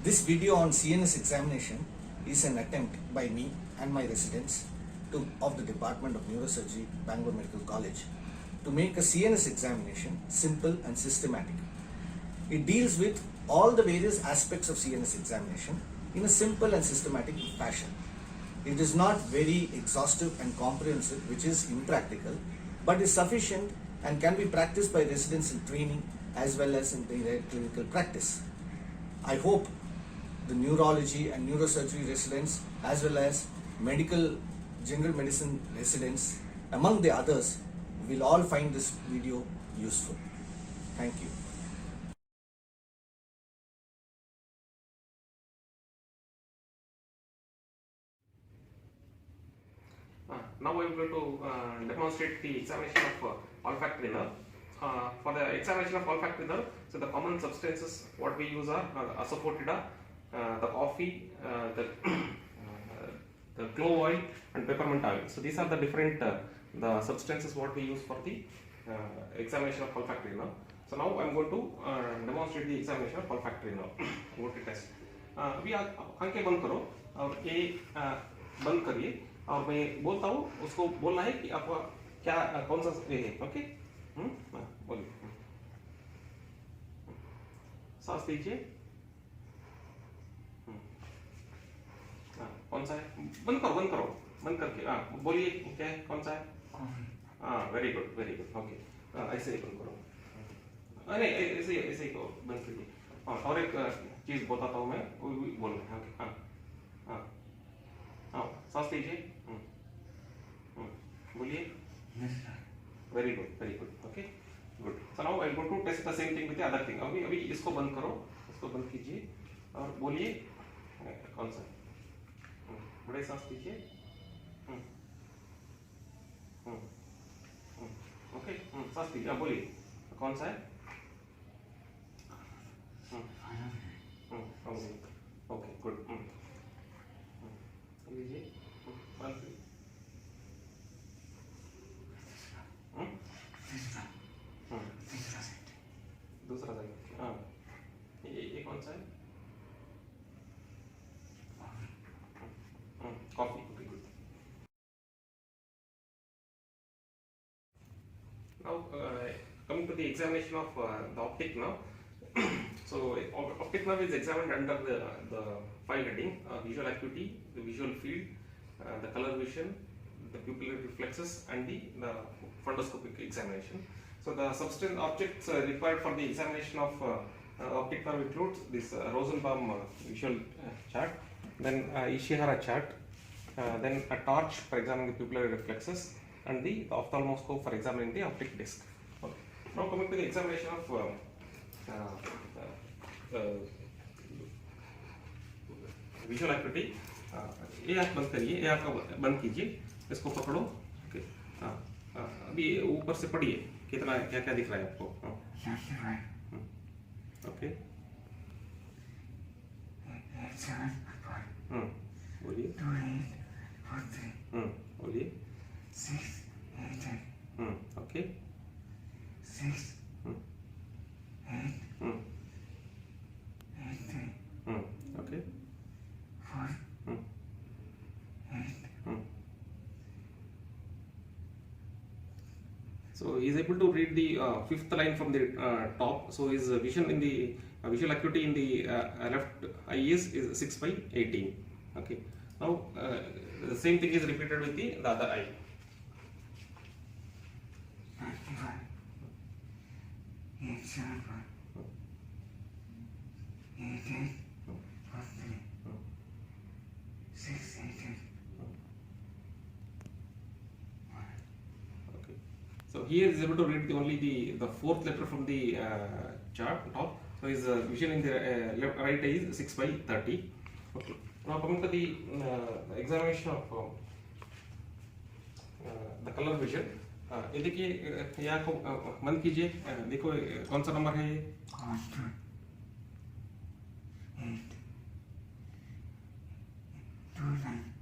This video on CNS examination is an attempt by me and my residents of the Department of Neurosurgery, Bangalore Medical College, to make a CNS examination simple and systematic. It deals with all the various aspects of CNS examination in a simple and systematic fashion. It is not very exhaustive and comprehensive, which is impractical, but is sufficient and can be practiced by residents in training as well as in their clinical practice. I hope the neurology and neurosurgery residents as well as general medicine residents, among the others, will all find this video useful. Thank you. Now I am going to demonstrate the examination of olfactory nerve. For the examination of olfactory nerve, so the common substances what we use are asafoetida, the coffee, the clove oil and peppermint oil. So these are the different the substances what we use for the examination of olfactory nerve. So now I am going to demonstrate the examination of olfactory nerve. I'm going to test. अभी आंखें बंद करो और ये बंद करिए और मैं बोलता हूँ उसको बोलना है कि आपका क्या कौन सा ये है. ओके, बोलिए. सांस लीजिए. कौन सा है? बंद करो बंद करके बोलिए क्या है, कौन सा है? Very good very good. Okay, ऐसे ही बंद करो. अरे ऐसे ही बंद कीजिए. और एक चीज बताता हूँ मैं, वो भी बोलना है. हाँ, सांस लीजिए. बोलिए. Very good. Okay, good. So now I am going to test the same thing with the other thing. अभी इसको बंद करो, इसको बंद कीजिए और बोलिए कौन सा. बड़े सांस लीजिए. ओके, सांस लीजिए. बोलिए कौन सा है. Okay, good. लीजिए. बंद. दूसरा साइड. ये कौन सा है. Coffee. Okay, good. Now coming to the examination of the optic nerve. So optic nerve is examined under the file heading visual acuity, the visual field, the color vision, the pupillary reflexes and the fundoscopic examination. So the substance objects required for the examination of optic nerve includes this Rosenbaum visual chart, then Ishihara chart, then a torch for examining the pupillary reflexes, and the ophthalmoscope for examining the optic disc. Okay. Now coming to the examination of visual activity. ये आँख बंद करिए, ये आँख बंद कीजिए, इसको पकड़ो. ओके, अभी ऊपर से पढ़िए कितना क्या क्या दिख रहा है आपको. ओके, बोलिए. बोलिए. Okay. Okay. So he is able to read the fifth line from the top. So his vision in the visual acuity in the left eye is 6/18. Okay. Now the same thing is repeated with the other eye. Okay. So here is able to read only the fourth letter from the chart top. So his vision in the right eye is 6/30. Okay. Now coming to the examination of the color vision. ये देखिए, यहाँ को बंद कीजिए. देखो कौन सा number है ये.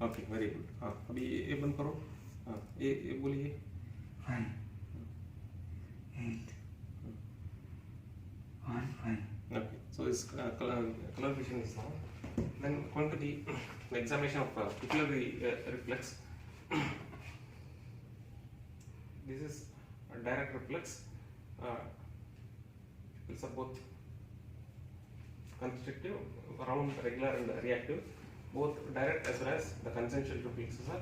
Okay, very good. अभी ये बंद करो. ये बोलिए. Okay, so his color blur vision is now. Then going to the examination of pupillary reflex. This is a direct reflex. Pupils are both constrictive, round, regular, and reactive. Both direct as well as the concentric reflexes are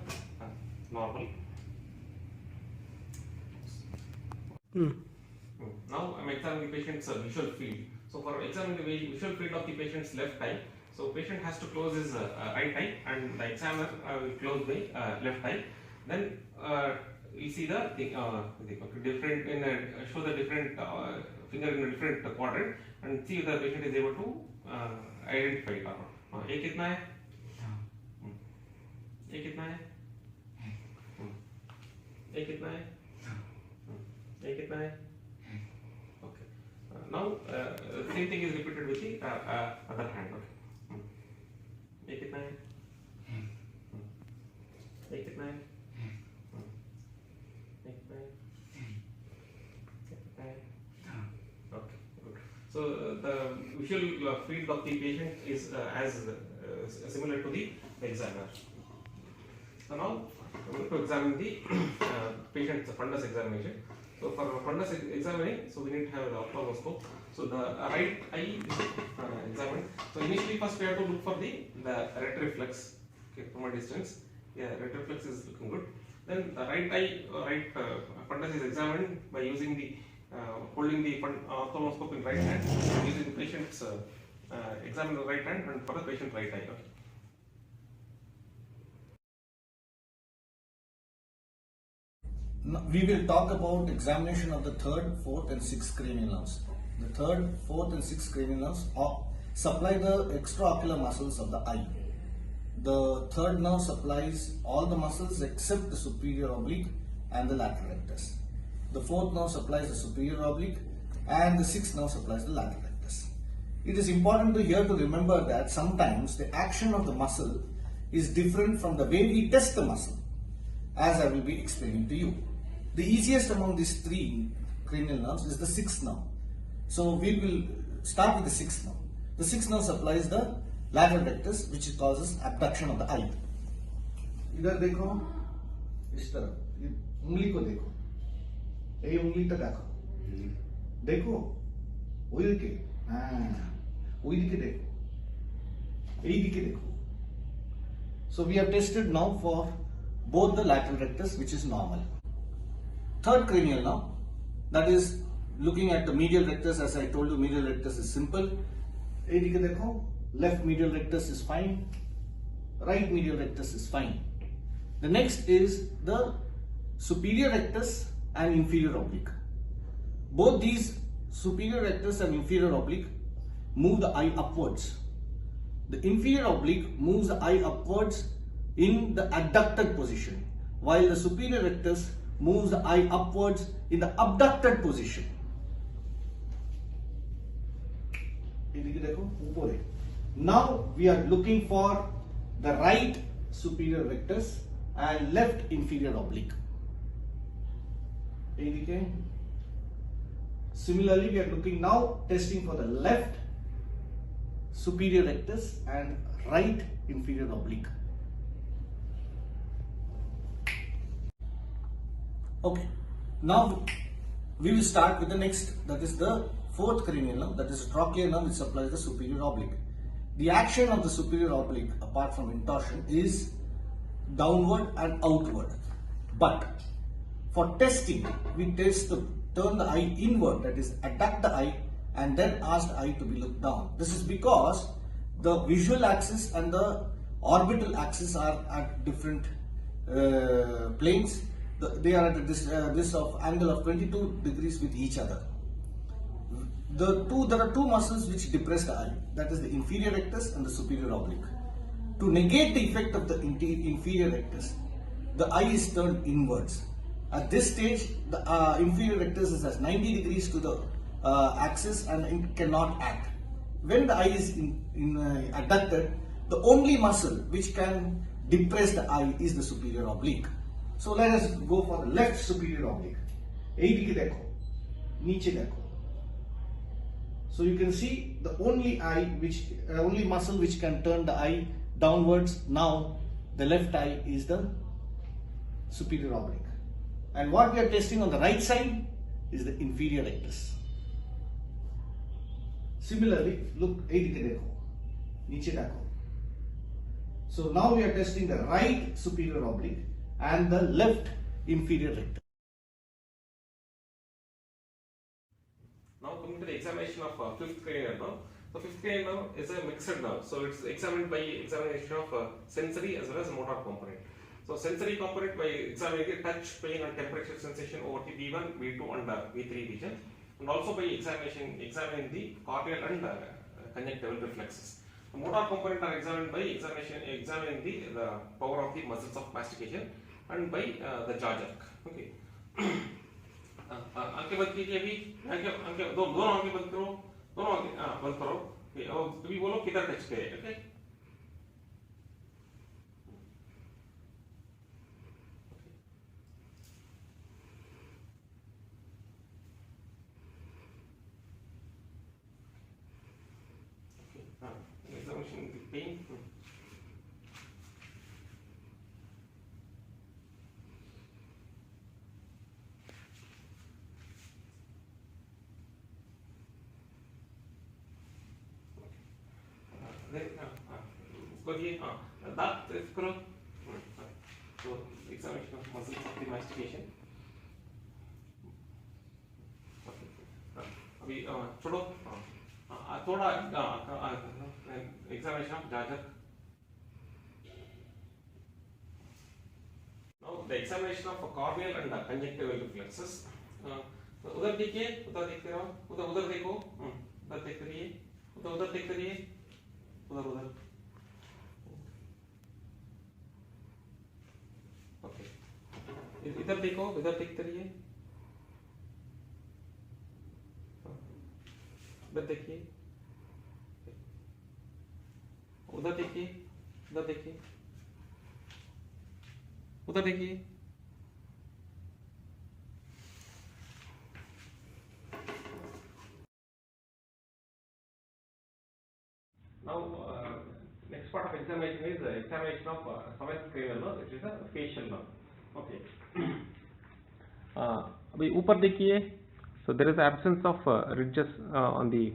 normal. Now I am examining the patient's visual field. So for examining the visual field of the patient's left eye, so patient has to close his right eye and the examiner will close the left eye. Then we see the different show the different finger in a different quadrant and see if the patient is able to identify it or not. ये कितना है? ये कितना है? ये कितना है? ये कितना है? Okay. Now same thing is repeated with the other hand. Okay. ये कितना है? ये कितना है? ये कितना है? ये कितना है? Okay, good. So the visual field of the patient is as similar to the examiner. So now we are going to examine the patient's fundus examination. So for fundus examining, so we need to have the ophthalmoscope. So the right eye is examined. So initially first we have to look for the retroflex, okay, from a distance. Yeah, retroflex is looking good. Then the right eye, fundus is examined by using the holding the ophthalmoscope in right hand, using the patient's examine the right hand and for the patient right eye. Okay. Now, we will talk about examination of the third, fourth and sixth cranial nerves. The third, fourth and sixth cranial nerves supply the extraocular muscles of the eye. The third nerve supplies all the muscles except the superior oblique and the lateral rectus. The fourth nerve supplies the superior oblique and the sixth nerve supplies the lateral rectus. It is important here to remember that sometimes the action of the muscle is different from the way we test the muscle, as I will be explaining to you. The easiest among these three cranial nerves is the sixth nerve. So we will start with the sixth nerve. The sixth nerve supplies the lateral rectus, which causes abduction of the eye. इधर देखो, इस तरफ, उंगली को देखो, ये उंगली तक देखो, देखो, वही दिखे, वही दिखे देखो, यही दिखे देखो. So we have tested now for both the lateral rectus, which is normal. Third cranial nerve, that is looking at the medial rectus. As I told you, medial rectus is simple. Left medial rectus is fine, right medial rectus is fine. The next is the superior rectus and inferior oblique. Both these superior rectus and inferior oblique move the eye upwards. The inferior oblique moves the eye upwards in the adducted position, while the superior rectus moves the eye upwards in the abducted position. Now we are looking for the right superior rectus and left inferior oblique. Similarly, we are looking now, testing for the left superior rectus and right inferior oblique. Okay, now we will start with the next, that is the fourth cranial nerve, that is trochlear nerve, which supplies the superior oblique. The action of the superior oblique, apart from intorsion, is downward and outward. But for testing, we turn the eye inward, that is adduct the eye and then ask the eye to be looked down. This is because the visual axis and the orbital axis are at different planes. They are at this angle of 22 degrees with each other. There are two muscles which depress the eye, that is the inferior rectus and the superior oblique. To negate the effect of the inferior rectus, the eye is turned inwards. At this stage, the inferior rectus is at 90 degrees to the axis and it cannot act. When the eye is adducted, the only muscle which can depress the eye is the superior oblique. So let us go for the left superior oblique. So you can see the only only muscle which can turn the eye downwards now, the left eye, is the superior oblique. And what we are testing on the right side is the inferior rectus. Similarly, look, so now we are testing the right superior oblique and the left inferior rectus. Now coming to the examination of fifth cranial nerve. So fifth cranial nerve is a mixed nerve. So it's examined by examination of sensory as well as motor component. So sensory component by examining the touch, pain and temperature sensation over the V1, V2 and V3 region, and also by examining the corneal and conjunctival reflexes. The motor component are examined by examining the power of the muscles of mastication and by the jaw jerk. Okay. आंखें बंद कीजिए अभी, आंखें दोनों आंखें बंद करो, दोनों आंखें बंद करो। अभी बोलो किधर टच करे, okay? Examination the pain. Then that करो. So examination of muscles of the mastication. अभी छोड़ो. थोड़ा examination of jaw jerk. Now the examination of corneal and conjunctival reflexes. उधर देखिए, उधर देखते रहो, उधर देखो, उधर देखते रहिए, उधर देखते रहिए, उधर. ओके. इधर देखो, इधर देखते रहिए. उधर देखिए, उधर देखिए, उधर देखिए, उधर देखिए. Now next part of examination is examination of seventh cranial nerve, which is a facial nerve. Okay. अभी ऊपर देखिए. So there is absence of ridges on the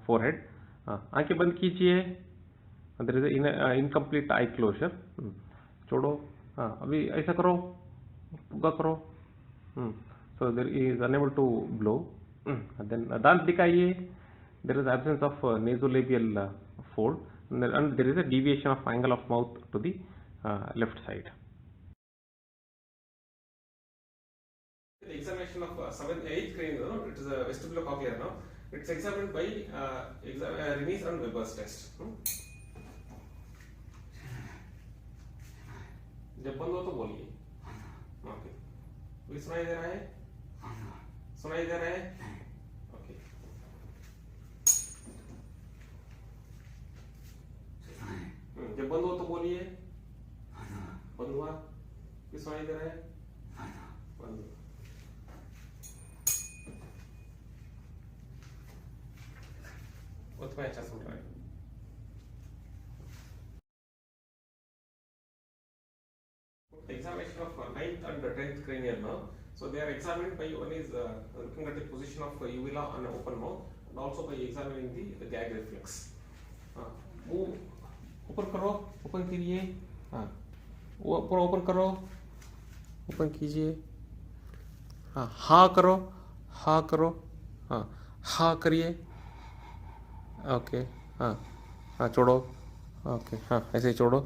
forehead. आंखें बंद कीजिए. There is an incomplete eye closure. छोड़ो. अभी ऐसा करो. पूरा करो. So there is unable to blow. Then दांत दिखाइए. There is absence of nasolabial fold, and there is a deviation of angle of mouth to the left side. The examination of 7th, 8th cranial nerve, it is a vestibulocochlear nerve. It's examined by Rennie's and Weber's test. जब बंद हो तो बोलिए. Okay. अभी सुनाई दे रहा है? सुनाई दे रहा है? ओके. जब बंद हो तो बोलिए. बंद हुआ? अभी सुनाई दे रहा है? बंद हुआ. उतना अच्छा सुन रहा है. Examination of 9th and 10th cranial nerve. So they are examined by one is looking at the position of uvula and open mouth, and also by examining the gag reflex. Move ऊपर करो, open कीजिए. पूरा open करो, open कीजिए. हाँ करो, हाँ करो. हाँ करिए. ओके. हाँ छोड़ो. ओके. हाँ ऐसे ही छोड़ो.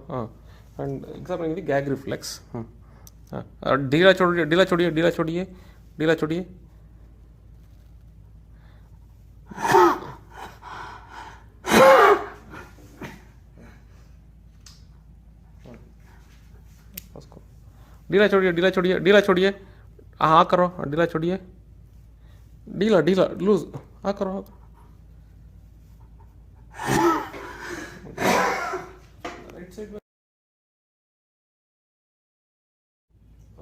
And examining the gag reflex. ढीला छोड़िए, ढीला छोड़िए, ढीला छोड़िए, ढीला छोड़िए. ढीला छोड़िए, ढीला छोड़िए, ढीला छोड़िए. हाँ करो, ढीला छोड़िए. ढीला ढीला लूज. हाँ करो. Right side.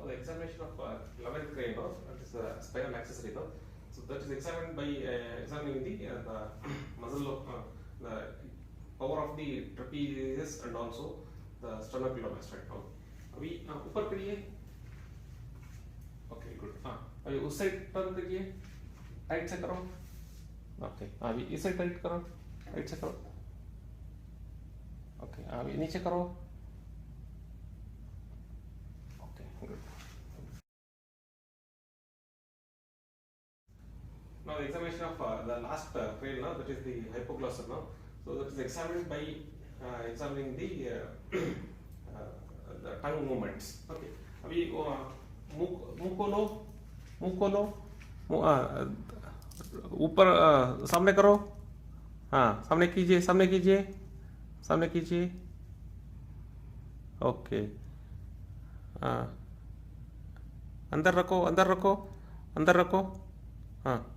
The examination of 11th cranial nerve, that is spinal accessory nerve. So that is examined by examining the muscle of the power of the trapezius and also the sternocleidomastoid. अभी ऊपर करिए. Okay, good. अभी उस side turn करिए, tight से करो. Okay, अभी इस साइड टाइट करो, टाइट से करो. Okay, अभी नीचे करो. Okay, good. Now the examination of the last cranial, that is the hypoglossal now. So that is examined by examining the tongue movements. Okay. अभी मुंह खोलो, मुंह खोलो, ऊपर सामने करो. हाँ, सामने कीजिए, सामने कीजिए, सामने कीजिए. ओके. हाँ, अंदर रखो, अंदर रखो, अंदर रखो. हाँ.